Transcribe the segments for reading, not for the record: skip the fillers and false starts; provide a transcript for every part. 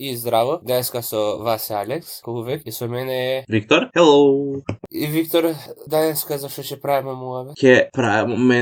И здраво, денеска со вас е Алекс, како увек, и со мене е Виктор. Hello. И Виктор, денеска зашто ќе правиме муабет? Ќе правиме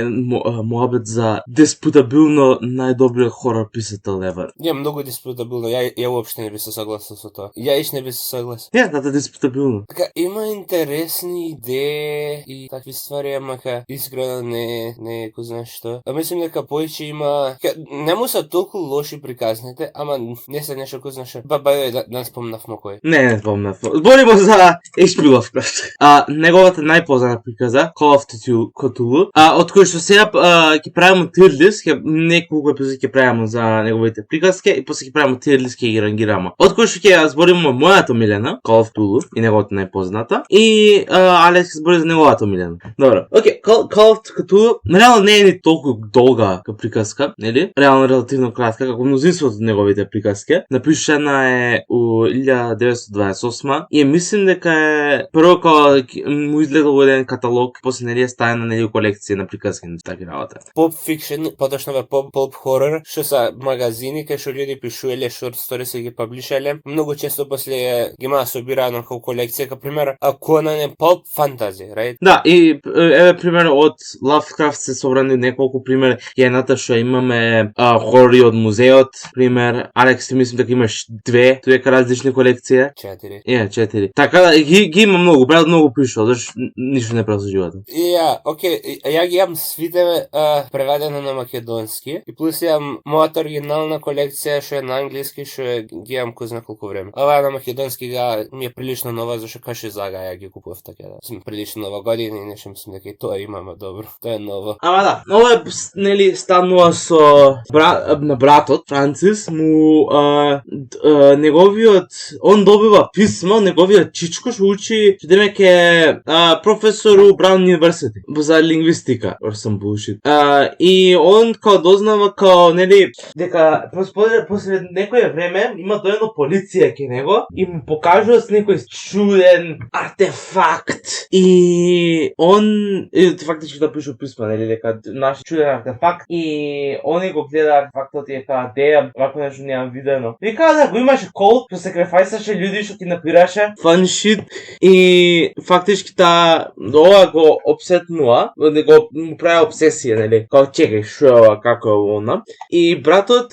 муабет за диспутабилно најдобриот хорор писател ever. Не, многу диспутабилно, ја уопште не би се согласил со тоа. Ја иш не би се согласил. Да, диспутабилно. Така, има интересни идеи и такви ствари, ама искрено не кој знае што. Мислим дека повеќе има, не му се толку лоши приказните, ама не се нешто кој знае што. Да спомнавме кој. Не спомнав. Збориме за H.P. Lovecraft. Неговата најпозната приказа, Call of Cthulhu, од кој што сега ќе правиме tier list, неколку епизоди ќе правиме за неговите приказки и после ќе правиме tier list, ќе ги рангираме. Од кој што ќе збориме мојата милена, Call of Cthulhu и неговата најпозната, и Алекс ќе збори за неговата милена. Добро. Океј, Call of Cthulhu реално не е ни толку долга приказка, нели? Реално релативно кратка, како мнозинството од неговите приказки. Напишана е у 1928 и мислим дека е прво кога му изгледал еден каталог, после нели е ставена нели колекција на приказки на такви работи. Pop fiction, поточно pop horror, што са магазини кај што луѓе пишувале short stories и ги паблишале. Многу често после ги имаа собирано како колекција, како пример, Conan е pop fantasy, right? Да, и еве пример од Lovecraft се собрани неколку пример. Едната што имаме хорори од музеот, пример. Алекс, ти мислам дека имаш две различни колекции. 4. 4. Така да ги има многу, брат многу пишува, зашто ништо не прави со животот. Океј, ја ги имам свите преведено на македонски и плюс имам мојата оригинална колекција што е на англиски, што ги имам кој знае колку време. Ова на македонски ми е прилично нова, зашто каше зага ја ги купував така да. Сме прилично нова година и нешто мислам дека и тоа имаме добро. Тоа е ново. Ама да, ова е нели станува со на братот Францис му неговиот он добива писмо, неговиот чичко што учи, што демек е професор у Браун университет за лингвистика, or some bullshit. И он као дознава као нели дека после некое време има дојдено полиција кај него и му покажува с некој чуден артефакт и он фактички да пише писмо, нели дека наш чуден артефакт и они го гледа артефактот и е као деја, вако нешто немам видено. И као да го имаше колт, што сакрифајсаше луѓе што ти напираше fun shit и фактички ова го обсетнува, го прави обсесија, нели, као чекај шо е ова, како е она. И братот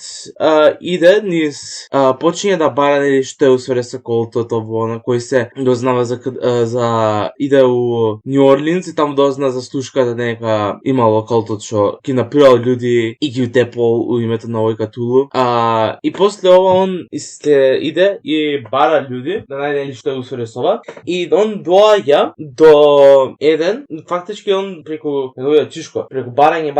иде низ почиње да бара нели што е усвари со колтот ово на кој се дознава за иде у Нью Орлинс и таму дозна за слушката дека имало колтот што ги напирал луѓе и ги утепол у името на овој Катулу. И после ова он иде и бара луѓе да најде нели што е усвари со ова и он доаѓа до еден, фактички он преку неговиот чишко, преку барање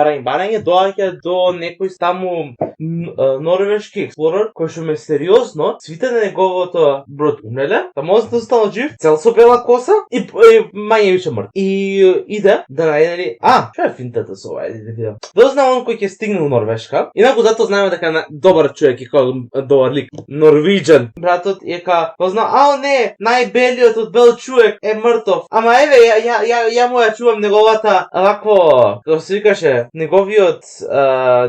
доаѓа до некој таму норвешки експлорер кој што мистериозно свите на неговото брод умреле, таму останал жив, цел со бела коса и мање више мртв. И иде да најде што е финтата со ова видео. Дозна он кој ќе стигне у Норвешка. Инаку зато знаеме дека добар човек и кој добар лик, Норвиџан. Братот е позна, не, најбелиот од бел човек е мртов. Ама еве ја му ја чувам неговата вако, како се викаше, неговиот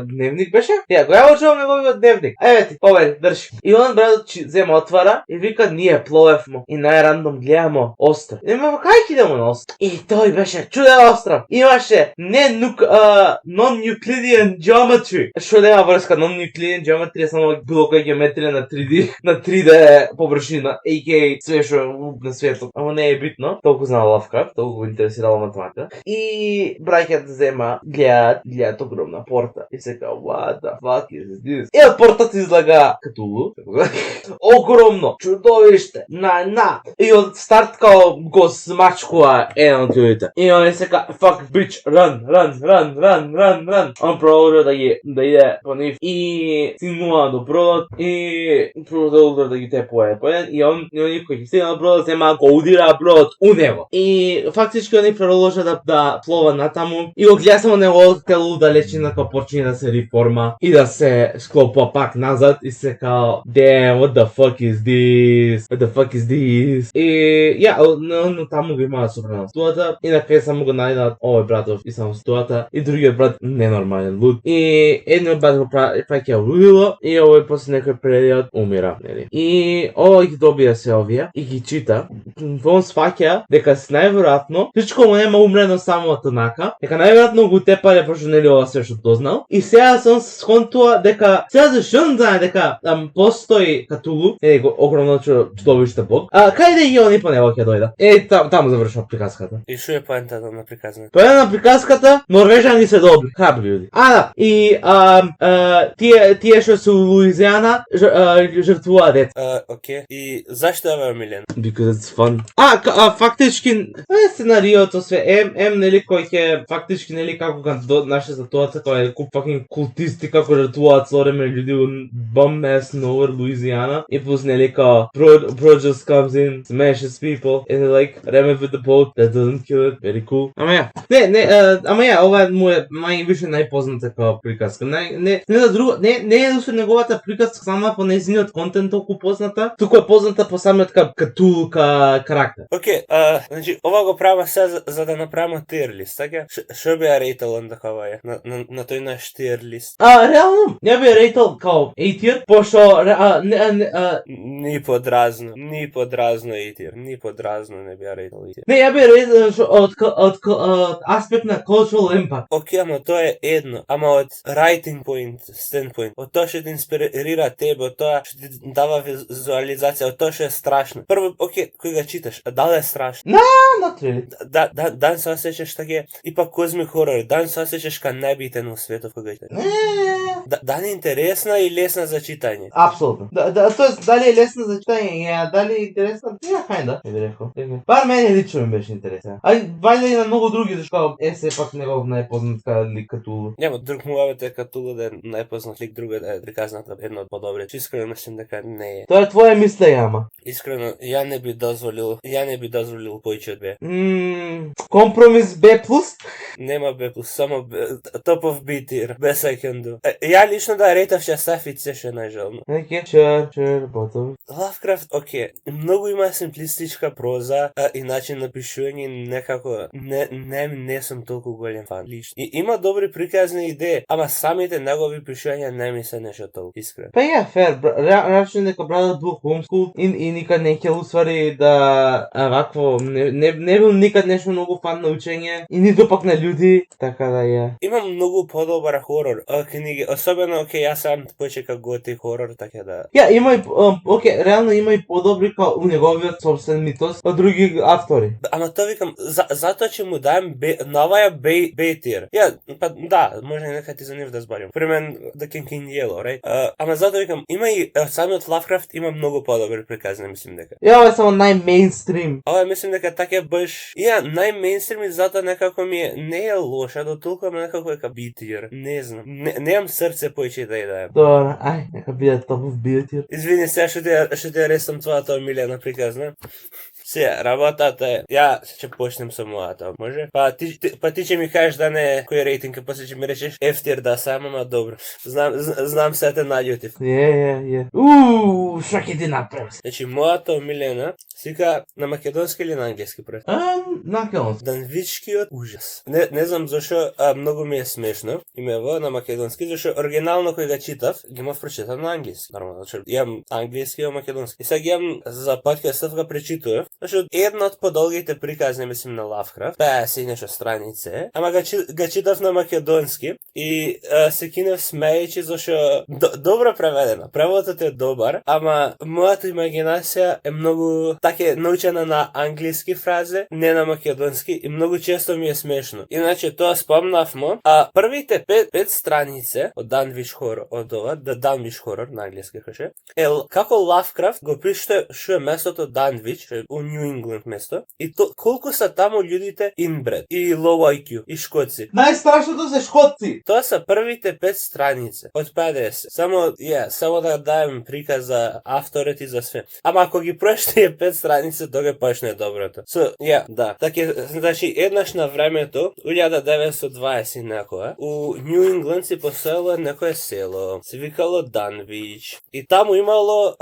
дневник беше? Ја го чувам неговиот дневник. Еве ти, побери, држи. И он братот зема отвара и вика ние пловевмо и најрандом гледамо остров. И ме кај кидемо на остров? И тој беше чуден остров. Имаше non-Euclidean geometry. Што нема врска, non-Euclidean geometry е само било која геометрија на 3D, на 3D површина, a.k.a. све што на светот. Ама не е битно. Толку знал Lovecraft, толку го интересирала математика. И браќата зема гледат огромна порта. И се као, what the fuck is this? И од портата излага Катулу. Огромно, чудовиште, И од старт као го смачкува еден од луѓето. И он се као, fuck bitch, run. Он продолжува да иде по нив и стигнува до бродот и продолжува да ги тепува по еден и они кои ги стигнаа до бродот зема го удира бродот у него. И фактички они продолжува да плова натаму и го гледа само неговото тело далечина кога почине да се реформа и да се склопува пак назад и се као damn, what the fuck is this? И но таму го имаа собрана стуата и на крај само го најдат овој братов и само стуата и другиот брат ненормален луд и едниот брат го праќа лудило и овој после некој период живот умира, нели? И овој ги добија се овие и ги чита. Он сфаќа дека најверојатно всичко му нема умрено само од онака, дека најверојатно го тепале пошто нели ова се што дознал. И сега се сконтува дека сега зашто он знае дека постои Катулу, огромно чудовиште бог. Кај да ги они по него ќе дојда? Таму завршува приказката. И што е поентата на приказната? Поента на приказката, норвежани се добри, храбри луѓе. Да, и тие што се у Луизијана жртвуваат деца. Окей. И зашто е милен? Because it's fun. Фактички сценариото све нели кој ќе фактички нели како наша ситуација која е куп fucking култисти како жртвуваат со време луѓе у bum ass nowhere Louisiana и плюс нели као bro just comes in, smashes people and they're like remove with the boat that doesn't kill it. Very cool. Ама ја, ова му е више најпозната како приказка. Не за друго, не е усве неговата приказка само по нејзиниот контент толку позната, туку е позната по самиот Катулу карактер. Окей, значи ова го правиме се за да направиме тир лист, така? Што би ја рейтал онда кава е на тој наш тир лист? Реално, ја би ја рейтал као A-tier, пошто ни подразно A-tier, ни подразно не би ја рейтал A-tier. Не, ја би ја рейтал од аспект на cultural impact. Окей, ама тоа е едно, ама од writing point, standpoint, од тоа што те инспирира тебе, од тоа што ти дава визуализација, од тоа што е страшно. Прво, окей, кој го читаш, дали е страшно? Not really. Дан се осеќаш таке, ипак козми хорор, дан се осеќаш ка најбитен у светот кога читаш. Дали е интересна и лесна за читање? Апсолутно. Тоест, дали е лесна за читање, дали е интересна? Хајда, би рекол. Бар мене лично ми беше интересен. Вајде и на многу други, зашто е сепак негов најпознат лик Катулу. Нема друг муавет е Катулу да е најпознат лик, друго да е приказната едно од подобри. Искрено мислам дека не е. Тоа е твоја мислење, ама. Искрено, ја не би дозволил поиќе од Б. Компромис Б+? Нема Б+, само top of B tier, best I can do. Ја лично да рейтав Сафи се што е најжално. Sure, bottom. Лавкрафт, окей, многу има симплистичка проза и начин на пишување, некако не сум толку голем фан лично. И има добри приказни идеи, ама самите негови пишувања не ми се нешто толку искрено. Па ја, фер, рачен дека брадот бил homeschool и никад не ќе усвари да вакво, не бил никад нешто многу фан на учење и ниту пак на луѓе, така да ја. Има многу подобар хорор книги, особено јас сам почека готи хорор, така да. Ја, има и реално има и подобри као у неговиот собствен митос од други автори. Ама тоа викам, затоа че му даем на оваја Б тир. Ја, па да, може нека ти за нив да зборим. При мен The King in Yellow, right? Ама затоа викам, има и самиот Лавкрафт има многу подобри приказни, мислим дека. Ја, ова е само најмейнстрим. Ова мислим дека така баш, најмейнстрим и затоа некако ми е, не е лоша, до толку ама некако е B tier. Не знам. Немам срце поиќе да ја даjem. Добра, нека биде топ of B tier. Извини сега што ти арестам твојата омилена приказна. Сега, работата е, ја ќе почнем со мојата, може? Па ти ќе ми кажеш да не кој рейтинг, после ќе ми речеш F tier да сам, ама добро. Знам се те наљутив. Ја. Шо ќе ти направи? Значи, мојата омилена сика на македонски или на англиски пред? На македонски. Данвичкиот ужас. Не знам зашо, многу ми е смешно. Имево на македонски, зашо оригинално кој го читав, ги имав прочитан на англиски. Нормално, зашо имам англиски и македонски. И сега ги имам за подкастов го пречитував. Зашто една од подолгите приказни, мислим, на Лавкрафт, 50 и нешто странице, ама го читав на македонски и се кинев смејќи зашто добро преведено. Преводот е добар, ама мојата имагинација е многу таке научена на англиски фразе, не на македонски и многу често ми е смешно. Иначе тоа спомнавмо, првите 5 странице од Данвич хорор, од ова, The Dunwich Horror на англиски каже, е како Лавкрафт го пиште што е местото Данвич, у Нью Ингланд место, и колку са таму луѓите inbred и low IQ и шкоци. Најстрашното се шкоци. Тоа се првите 5 странице од 50. Само да даjem приказ за авторот и за све. Ама ако ги проеш тие 5 страници, тога почне доброто. Да. Така, значи, еднаш на времето, 1920 некоја, у Нью Ингланд си постоело некое село, се викало Данвич. И таму имало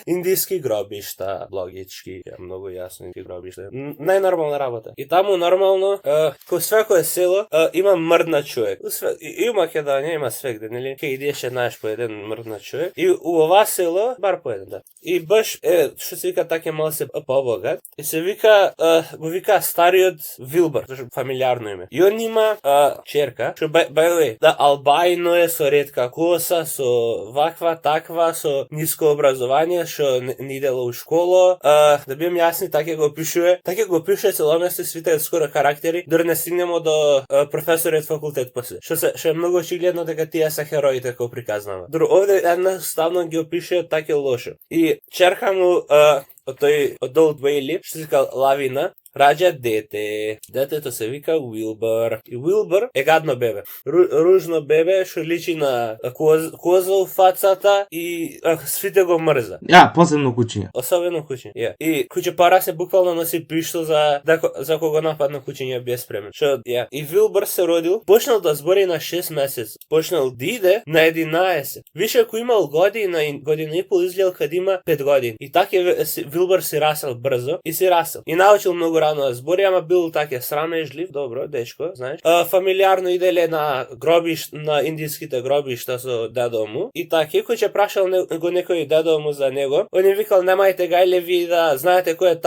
индиски гробишта, логички, многу многу јасно и гробиште. Најнормална работа. И таму нормално, кој свекое село има мрдна човек. И у Македонија има свегде, нели? Ке идеше знаеш по еден мрдна човек. И у ова село бар по еден, да. И баш што се вика таке мал се побогат. И се вика го вика стариот Вилбар, зашто фамилиарно име. И он има черка, што by the way, да албајно е со ретка коса, со ваква таква, со ниско образование, што не идело у школа. Да бидам јасни, таке го пишува целоместо свите скоро карактери, дори не стигнемо до професорот факултет после. Што е многу очигледно дека тие се хероите кои приказнава. Дори овде едноставно ги опише таке лошо. И черка му од Олд Бейли, што се вика Лавина, раѓа дете. Детето се вика Уилбар. И Уилбар е гадно бебе. Ружно бебе што личи на коза у фацата и свите го мрза. Посебно кучиња. Особено кучиња. И куќе пара се буквално носи пиштол за кога нападна кучиња без спремен. И Вилбар се родил, почнал да збори на 6 месец. Почнал да иде на 11. Више ако имал година и пол изгледал каде има 5 години. И така Вилбар си расел брзо и си расел. И научил многу рано да збори, ама бил таке срамежлив, добро, дечко, знаеш. Фамилиарно иделе на индиските гробишта со дедо му. И таке, кој ќе прашал го некој дедо му за него, он им викал, немајте гајле ви да знаете кој е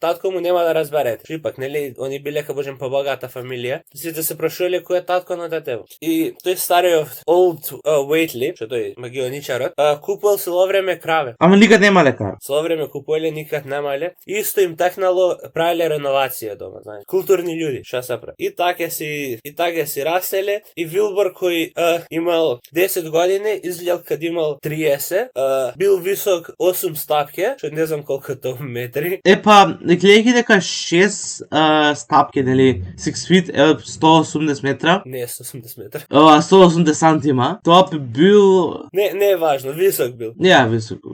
татко му, нема да разберете. Шипак, нели, они биле ка божем побогата фамилија. Сите се прашувале кој е татко на детево. И тој стариот Олд Уейтли, што тој магионичарот, купувал цело време краве. Ама никад немале краве. Цело време купувале, никад немале. Исто им технало, правиле реновација дома, знаеш. Културни људи, што се прави. И така си раселе. И Вилбар кој имал 10 години, изгледал каде имал 30, бил висок 8 стапки, што не знам колку тоа метри. Гледајќи дека 6 стапки, нели, 6 feet, 180 метра. Не 180 метра. 180 сантима. Тоа би бил... Не е важно, висок бил.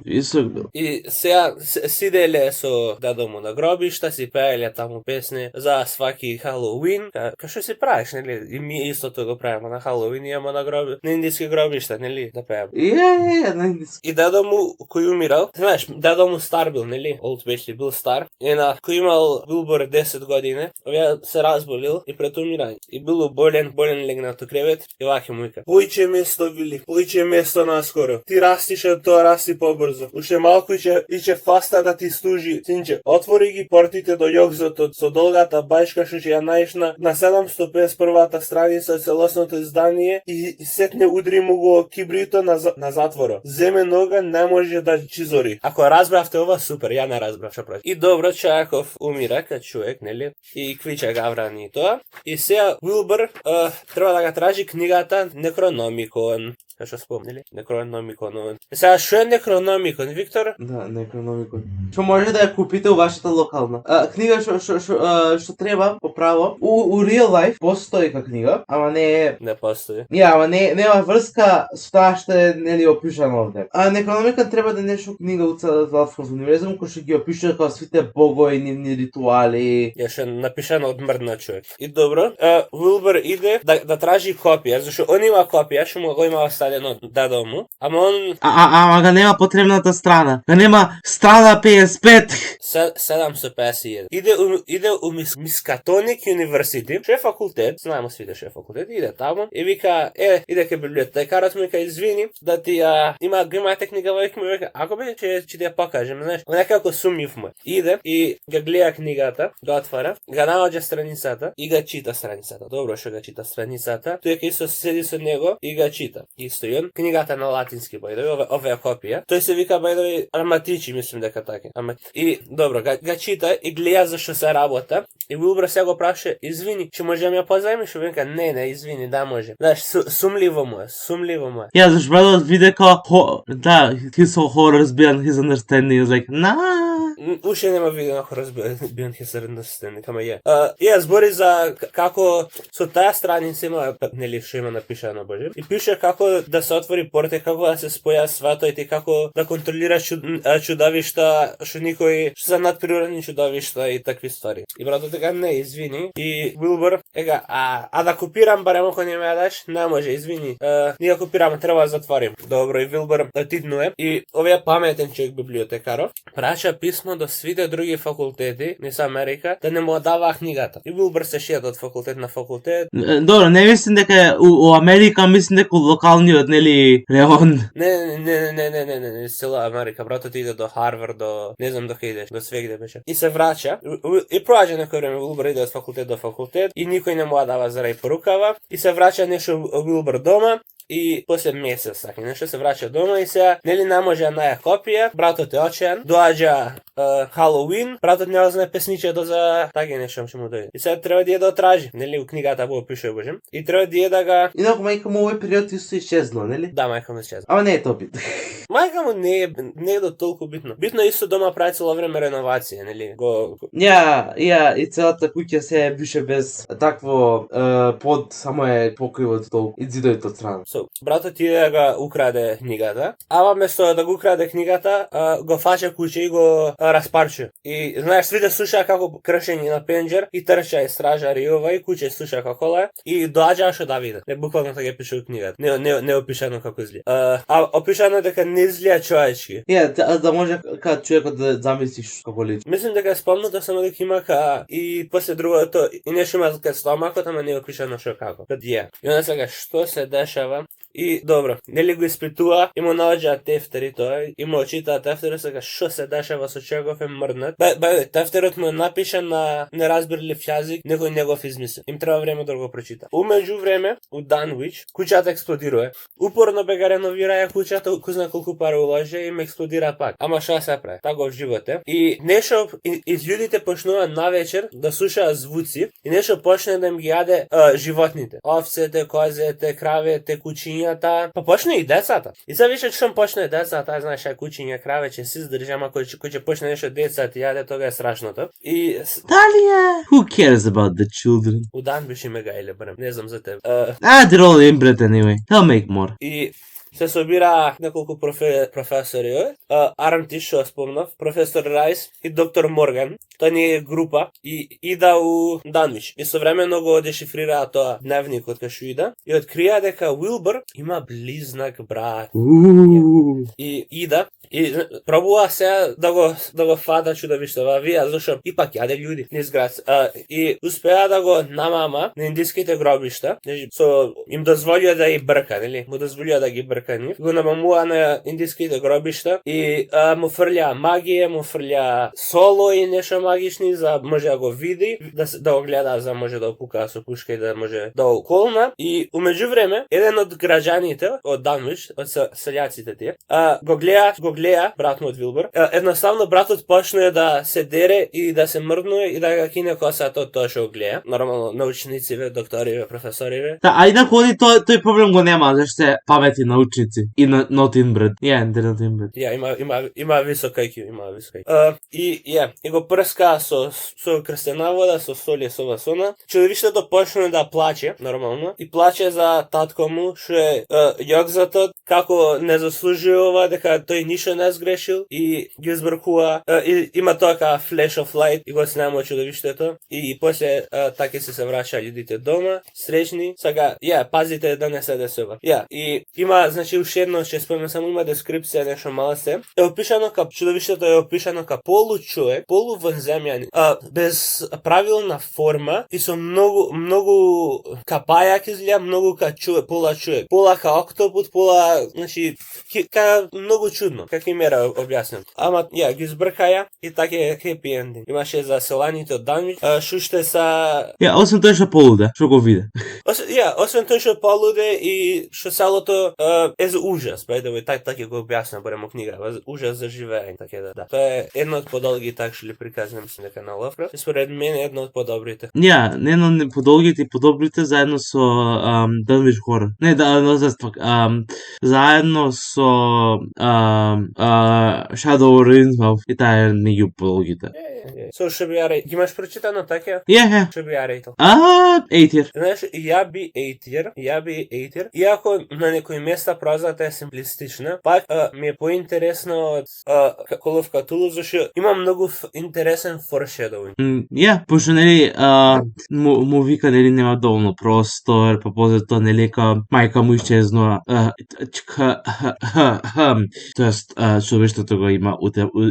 Висок бил. И сега сиделе со дедо му на гробишта, си пееле таму песни за сваки Халоуин. Ка што си правиш, нели? И ми истото го правиме на Халоуин, имаме на индиски гробишта, нели? Да пееме. На индиски. И дедо му кој умирал, знаеш, дедо му стар бил, нели? Олд Бейли бил стар. И кој имал Вилбар 10 години, овие се разболил и пред умирање. И бил болен легнат у кревет и ваќе му вика: "Појче место, Вили, појче место наскоро. Ти растише, тоа расти побрзо. Уште малку и ќе фаста да ти служи. Синче, отвори ги портите до јогзото со долгата бајшка што ќе ја најдеш на 751-та страница целосното издание и сетне удри му го кибрито на затворо. Земе нога не може да чизори." Ако разбравте ова, супер, ја не разбрав што прави. И добро, Чајаков умира кај човек, нели? И квича Гаврани и тоа. И сега Вилбар треба да го тражи книгата Некрономикон. Што спомнили? Некрономикон. Сега што е Некрономикон, Виктор? Да, Некрономикон. Што може да ја купите у вашата локална. Книга што треба по право. У real life постои книга, ама не постои. Ама нема врска со тоа што е нели опишано овде. Некрономикон треба да е нешто книга у целиот универзум кој што ги опишува како сите богови, нивни ритуали. Ја што напишано од мрдна човек. И добро, Вилбар иде да тражи копија, зашто он има копија, што му го има оставено дедо му, ама он... Ама га нема потребната страна. Га нема страна 55. 751. Иде у Мискатоник University, што е факултет, знаемо свите што е факултет, иде таму и вика, иде ке библиотекарот му вика, извини, да ти имате книга вајк му вика, ако би ќе ти ја покажем, знаеш, некако сумнив му. Иде и га гледа книгата, го отвара, га наоѓа страницата и га чита страницата. Добро што га чита страницата, тој ќе се седи со него и га чита. Исто и он, книгата на латински бајдови, оваа копија. Тој се вика бајдови Арматичи, мислам дека така. И добро, га чита и гледа за што се работа. И Вилбар сега го праше, извини, ќе можам ја позајмиш? Вика, не, извини, да може. Знаеш, сумливо му е. Yeah, зашто брадот виде како, he's so horrors beyond his understanding, is like, Уште нема видено beyond his understanding, ама е. Ја збори за како со таа страница има, нели, што има напишано, боже. И пише како да се отвори порта, како да се споја светот и како да контролира чудовишта, што се надприродни чудовишта и такви ствари. И братот дека не, извини. И Вилбар ега, да копирам барем ако не ме даш, не може, извини. Ние копираме, треба да затворим. Добро, и Вилбар титнуе. И овие паметен човек библиотекаров праќа писмо веројатно до свите други факултети низ Америка да не му даваа книгата. И Уилбур се шијат од факултет на факултет. Добро, не мислам дека у Америка, мислам дека локалниот, нели, реон. Не, цела Америка, братот иде до Харвард, до не знам до кај идеш, до свегде беше. И се враќа, и проаѓа некој време Уилбур иде од факултет до факултет и никој не му дава заради порукава и се враќа нешто Уилбур дома. И после месец така нешто се враќа дома и се нели не може да наја копија, братот е очен, доаѓа Халоуин, братот не знае песничето за така нешто што му дојде. И сега треба да ја тражи, нели у книгата во пише божем. И треба да ga Инаку мајка му овој период исто исчезна, нели? Да, мајка му исчезна. Ама не е тоа битно. Мајка му не е до толку битно. Битно е исто дома прави цело време реновација, нели? Ја, и целата куќа се беше без такво под само е покривот толку и зидовите од страна. Братот иде да ga украде книгата, ама место да го украде книгата, го фача куќе и го распарчува. И знаеш, свите слушаа како кршење на пенџер и трча и стражари ова и куќе слуша како е и доаѓа што да види. Не буквално така пише во книгата. Не опишано како изгледа. А опишано дека не изгледа човечки. Да може како човекот да замислиш како личи. Мислам дека спомнато само дека има и после другото и нешто има кај стомакот, ама не е опишано што како. И onda сега што се дешава? И добро, нели го испитува, и му наоѓа тефтери тој, и му очитаа тефтери, сега што се дешава со Чеков е мрднат. Тефтерот му е напишан на неразбирлив јазик, некој негов измислил. Им треба време да го прочита. Умеѓу време, у Данвич, куќата експлодирува. Упорно бега реновираја куќата, кој знае колку пари уложи и им експлодира пак. Ама што се прави? Тако в живот е. И нешто и луѓите почнува навечер да слушаат звуци и нешто почне да им ги јаде животните. Овцете, козете, кравете, кучињата, па почне и децата. И се више што почне децата, знаеш, кучиња, краве ќе се издржи, ама кој ќе почне нешто деца ти јаде, тога е страшното. И дали е? Who cares about the children? У Данвич има гајле барем, не знам за тебе. They're all inbred anyway. They'll make more. И се собира неколку професори, Арнтиш што спомнав, професор Райс и доктор Морган. Тоа не е група и ида у Данвич. И современо го дешифрираа тоа дневникот кај што ида и открија дека Уилбур има близнак брат. И ида и пробува се да го фата чудовиштава вија, зашто ипак јаде луѓе низ град. И успеа да го намама на индиските гробишта, со им дозволија да ги брка, нели? Му дозволија да ги брка нив. Го намамува на индиските гробишта и му фрља магија, му фрља соло и нешто магични за може да го види, да го гледа, за може да опука со пушка и да може да околна. И умеѓу време еден од граѓаните од Данвич, од селјаците тие, го гледа брат му од Уилбур. Едноставно братот почне да се дере и да се мрднува и да ga кине косата од тоа што го гледа. Нормално научнициве, докториве, професориве. А и кој тој проблем го нема, зашто се паметни научници и not inbred. They're not inbred. Има висок IQ, има висок IQ. И го прска со крстена вода, со соли, со васона. Чудовиштето почне да плаче, нормално, и плаче за татко му, што е јокзатот, како не заслужува, дека тој ништо не сгрешил и ги избркува. Има тоа ка flash of light и го снема чудовиштето. И после така се враќа луѓите дома, среќни. Сега, пазите да не се десува. И има, значи, уште едно ќе спомнам, само има дескрипција, нешто мала се. Е опишано како чудовиштето е опишано како получовек, полуванземјанин, без правилна форма и со многу капајак изгледа, многу ка човек, пола човек, пола ка октопут, пола, значи, многу чудно, како им ера објаснем. Ама, ги избркаја и така е happy ending. Имаше за селаните од Данвич, шуште са... Освен тоа што полуде, што го виде. Освен тоа што полуде и што селото е за ужас, така го објаснам барем во книга, ужас за живење, така да. Тоа е едно од подолги такшли приказни, мислам дека на Лавкрафт. Според мен е едно од подобрите. Не едно подолгите и подобрите заедно со Данвич Хорор. Заедно со Shadow over Innsmouth и таа е неѓу подолгите. So што би ја рейтил? Ги имаш прочитано така? Ја. Што би ја рейтил? 8 tier. Знаеш, ја би 8 tier. Иако на некои места прозата е симплистична, пак ми е поинтересно од Call of Cthulhu, зашто има многу интересен foreshadowing. Ја, пошто нели му вика нели нема доволно простор, па после тоа нели мајка му исчезнува. Тоест човештвото го има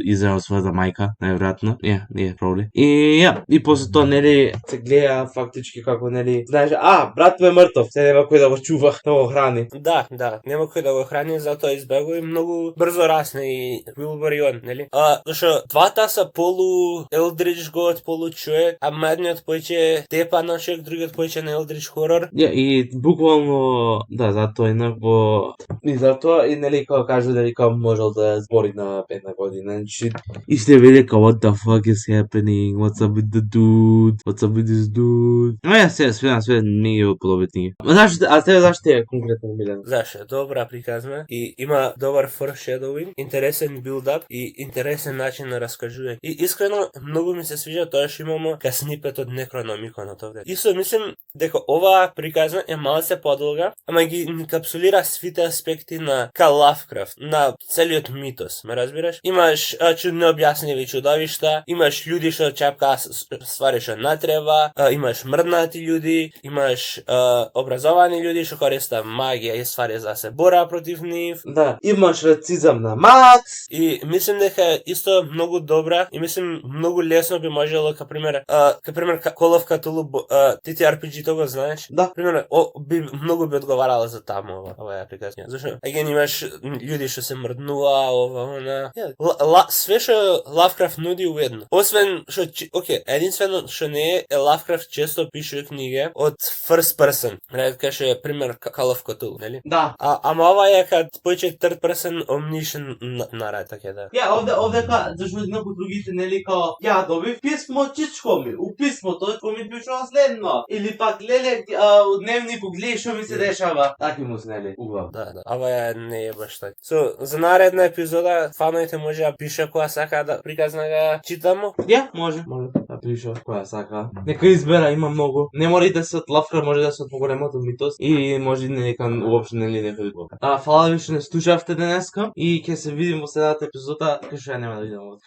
израел својата мајка, најверојатно. Не е проблем. И после тоа нели се гледа фактички како нели знаеш, брат му е мртов, се нема кој да го чува, да го храни. Да, нема кој да го храни, затоа избегува и многу брзо расне и Wilbur и он, нели? Зашто двата се полу Eldritch God, полу човек, а едниот појче тепа на човек, другиот појче на Eldritch хорор. И буквално затоа и затоа и нели како кажа дали можел да збори на 5 година и сте вели what the fuck is happening, what's up with the dude, what's up with this dude. Но ја све не ги подобитни. Зашто е конкретно милен? Зашто добра приказна и има добар foreshadowing, интересен build-up и интересен начин на раскажување. И искрено многу ми се свиѓа тоа што имамо снипет од Некрономиконот овде. Исто мислим дека оваа приказна е малце подолга, ама ги инкапсулира свите аспекти на Лавкрафт, на целиот митос, ме разбираш? Имаш необјасневи чудовишта, имаш луѓе што чапка ствари што не треба, имаш мрднати луѓе, имаш образовани луѓе што користат магија и ствари за да се бора против нив. Да, имаш рацизам на макс. И мислим дека исто многу добра и мислим многу лесно би можело, капример Call of Cthulhu TTRPG-то го знаеш? Да. Пример, многу би одговарала за таму оваа апликација. Зашто? Имаш луѓе што се мрднува, она. Све што Лавкрафт нуди уедно. Освен што, единствено што не е Лавкрафт често пишува книги од first person. Ретка што е пример Call of Cthulhu, нели? Да. Ама ова е кад појче third person omniscient наред, така да. Ја, овде зашто некои другите нели добив писмо чичко ми. У писмото кој ми пишува следно. Или пак леле дневникот гледа што ми се дешава. Таки му снели углав. Да. Ова не е баш така. За наредна епизода фановите може да пише која сака да приказна да читамо. Ја, може да пише која сака. Нека избера, има многу. Не мора и да се од Лавкрафт, може да се од поголемото митос и може нека уопште нели некој друг. Фала ви што не слушавте денеска и ќе се видиме во следната епизода, кај што ја нема да видиме.